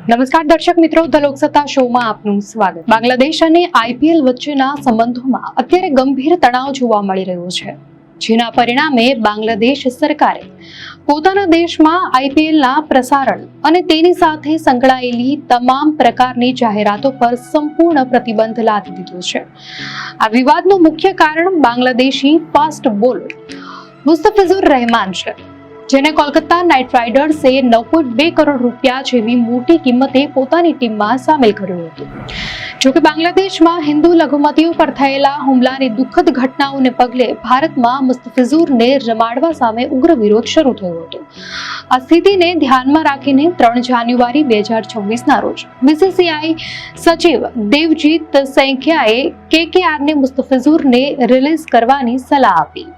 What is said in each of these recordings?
નમસ્કાર દર્શક મિત્રો, ધ લોકસત્તા શોમાં આપનું સ્વાગત. બાંગ્લાદેશ અને આઈપીએલ વચ્ચેના સંબંધોમાં અત્યારે ગંભીર તણાવ જોવા મળી રહ્યો છે, જેના પરિણામે બાંગ્લાદેશ સરકારે પોતાના દેશમાં આઈપીએલના પ્રસારણ અને તેની સાથે સંકળાયેલી તમામ પ્રકારની જાહેરાતો પર સંપૂર્ણ પ્રતિબંધ લાદી દીધો છે. આ વિવાદનું મુખ્ય કારણ બાંગ્લાદેશી ફાસ્ટ બોલર મુસ્તફિઝુર રહેમાન છે, જેને કોલકાતા નાઇટ રાઇડર્સે 9.2 કરોડ રૂપિયા જેવી મોટી કિંમતે પોતાની ટીમમાં સામેલ કર્યો હતો. જોકે બાંગ્લાદેશમાં હિન્દુ લઘુમતીઓ પર થયેલા હુમલાની દુઃખદ ઘટનાઓને પગલે ભારતમાં મુસ્તફિઝુરને રમાડવા સામે ઉગ્ર વિરોધ શરૂ થયો હતો. આ સ્થિતિને ધ્યાનમાં રાખીને 3 જાન્યુઆરી 2026ના રોજ બીસીસીઆઈ સચિવ દેવજીત સૈંખિયાએ કેકેઆરને મુસ્તફિઝુરને રિલીઝ કરવાની સલાહ આપી,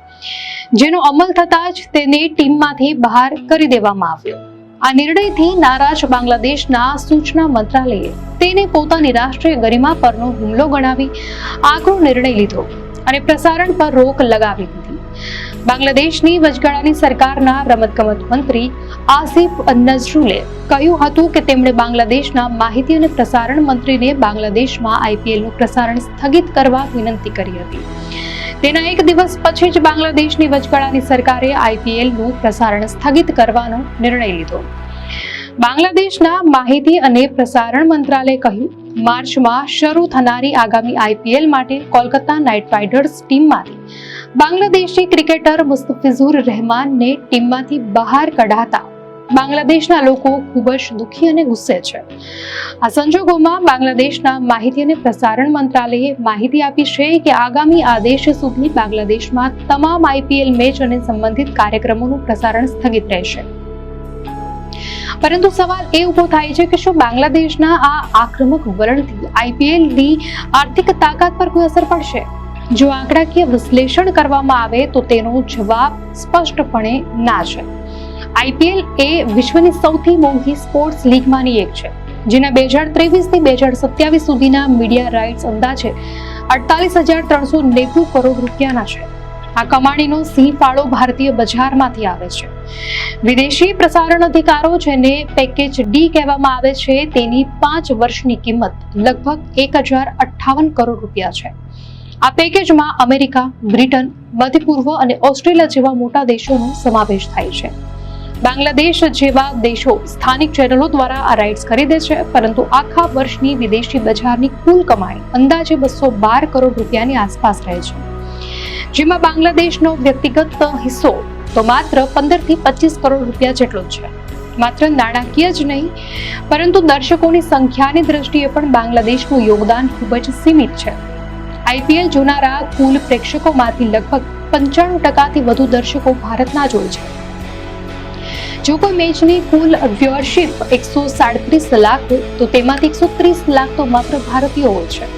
જેનો અમલ થતાં જ તેને ટીમમાંથી બહાર કરી દેવામાં આવ્યો. આ નિર્ણયથી નારાજ બાંગ્લાદેશના સૂચના મંત્રાલયે તેને પોતાની રાષ્ટ્રીય ગરિમા પરનો હુમલો ગણાવી આકરો નિર્ણય લીધો અને પ્રસારણ પર રોક લગાવી દીધી. બાંગ્લાદેશની વચગાળાની સરકારના રમતગમત મંત્રી આસિફ નઝરુલે કહ્યું હતું કે તેમણે બાંગ્લાદેશના માહિતી અને પ્રસારણ મંત્રીને બાંગ્લાદેશમાં આઈપીએલનું પ્રસારણ સ્થગિત કરવા વિનંતી કરી હતી. તેના એક દિવસ પછી જ બાંગ્લાદેશની વચગાળાની સરકારે આઈપીએલનું પ્રસારણ સ્થગિત કરવાનો નિર્ણય લીધો. બાંગ્લાદેશના માહિતી અને પ્રસારણ મંત્રાલયે કહ્યું, માર્ચમાં શરૂ થનારી આગામી આઈપીએલ માટે કોલકાતા નાઇટ રાઇડર્સ ટીમમાંથી બાંગ્લાદેશી ક્રિકેટર મુસ્તફિઝુર રહેમાનને ટીમમાંથી બહાર કઢાતા બાંગ્લાદેશના લોકો ખૂબ જ દુઃખી અને ગુસ્સે છે. આ સંજોગોમાં બાંગ્લાદેશના માહિતી અને પ્રસારણ મંત્રાલયે માહિતી આપી છે કે આગામી આદેશ સુધી બાંગ્લાદેશમાં તમામ આઈપીએલ મેચ અને સંબંધિત કાર્યક્રમોનું પ્રસારણ સ્થગિત રહેશે. પરંતુ સવાલ એ ઉભો થાય છે કે શું બાંગ્લાદેશના આ આક્રમક વલણથી આઈપીએલની આર્થિક તાકાત પર કોઈ અસર પડશે? જો આંકડાકીય વિશ્લેષણ કરવામાં આવે તો તેનો જવાબ સ્પષ્ટપણે ના છે. આઈપીએલ એ વિશ્વની સૌથી મોંઘી સ્પોર્ટ્સ લીગમાંની એક છે, જેના 2023 થી 2027 સુધીના મીડિયા રાઇટ્સ અંદાજે 48,390 કરોડ રૂપિયાના છે. આ કમાણીનો સિંહ ફાળો ભારતીય બજારમાંથી આવે છે. વિદેશી પ્રસારણ અધિકારો, જેને પેકેજ ડી કહેવામાં આવે છે, તેની 5 વર્ષની કિંમત લગભગ 1,058 કરોડ રૂપિયા છે. આ પેકેજમાં અમેરિકા, બ્રિટન, મધ્ય પૂર્વ અને ઓસ્ટ્રેલિયા જેવા મોટા દેશોનો સમાવેશ થાય છે. બાંગ્લાદેશ જેવા દેશો સ્થાનિક ચેનલો દ્વારા આ રાઇટ્સ ખરીદે છે, પરંતુ આખા વર્ષની વિદેશી બજારની કુલ કમાણી અંદાજે 212 કરોડ રૂપિયાની આસપાસ રહે છે, જેમાં બાંગ્લાદેશનો વ્યક્તિગત હિસ્સો તો માત્ર 15 થી 25 કરોડ રૂપિયા જેટલો જ છે. માત્ર નાણાકીય જ નહીં, પરંતુ દર્શકોની સંખ્યાની દ્રષ્ટિએ પણ બાંગ્લાદેશનું યોગદાન ખૂબ જ સીમિત છે. આઈપીએલ જોનારા કુલ પ્રેક્ષકોમાંથી લગભગ 95% વધુ દર્શકો ભારતના જ હોય છે. જો કોઈ મેચની કુલ વ્યુઅરશિપ 137 લાખ હોય તો તેમાંથી 130 લાખ તો માત્ર ભારતીયો હોય છે,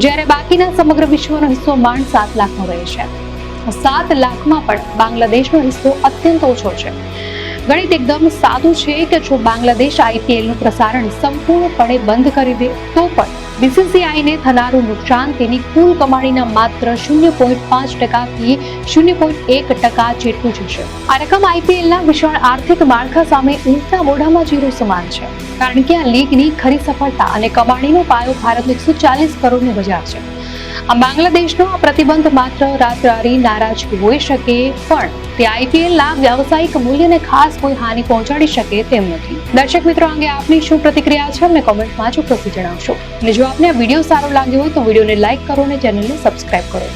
જ્યારે બાકીના સમગ્ર વિશ્વનો હિસ્સો માંડ 7 લાખનો રહે છે. 7 લાખમાં પણ બાંગ્લાદેશનો હિસ્સો અત્યંત ઓછો છે. ગણિત એકદમ સાદું છે કે જો બાંગ્લાદેશ આઈપીએલનું પ્રસારણ સંપૂર્ણપણે બંધ કરી દે તો પણ બીસીસીઆઈને થનારું નુકસાન તેની કુલ કમાણીના માત્ર 0.5% થી 0.1% જેટલું જ હશે. આ રકમ આઈપીએલના વિશાળ આર્થિક માળખા સામે ઊંટના મોઢામાં જીરું સમાન છે, કારણ કે આ લીગની ખરી સફળતા અને કમાણીનો પાયો ભારતનું 140 કરોડનું બજાર છે. આ બાંગ્લાદેશનો આ પ્રતિબંધ માત્ર રાતરારી નારાજગી હોઈ શકે, પણ તે આઈપીએલના વ્યવસાયિક મૂલ્યને ખાસ કોઈ હાનિ પહોંચાડી શકે તેમ નથી. દર્શક મિત્રો, અંગે આપની શું પ્રતિક્રિયા છે અમને કોમેન્ટમાં ચોક્કસથી જણાવશો. અને જો આપને આ વિડીયો સારો લાગ્યો હોય તો વિડીયોને લાઇક કરો અને ચેનલને સબસ્ક્રાઇબ કરો.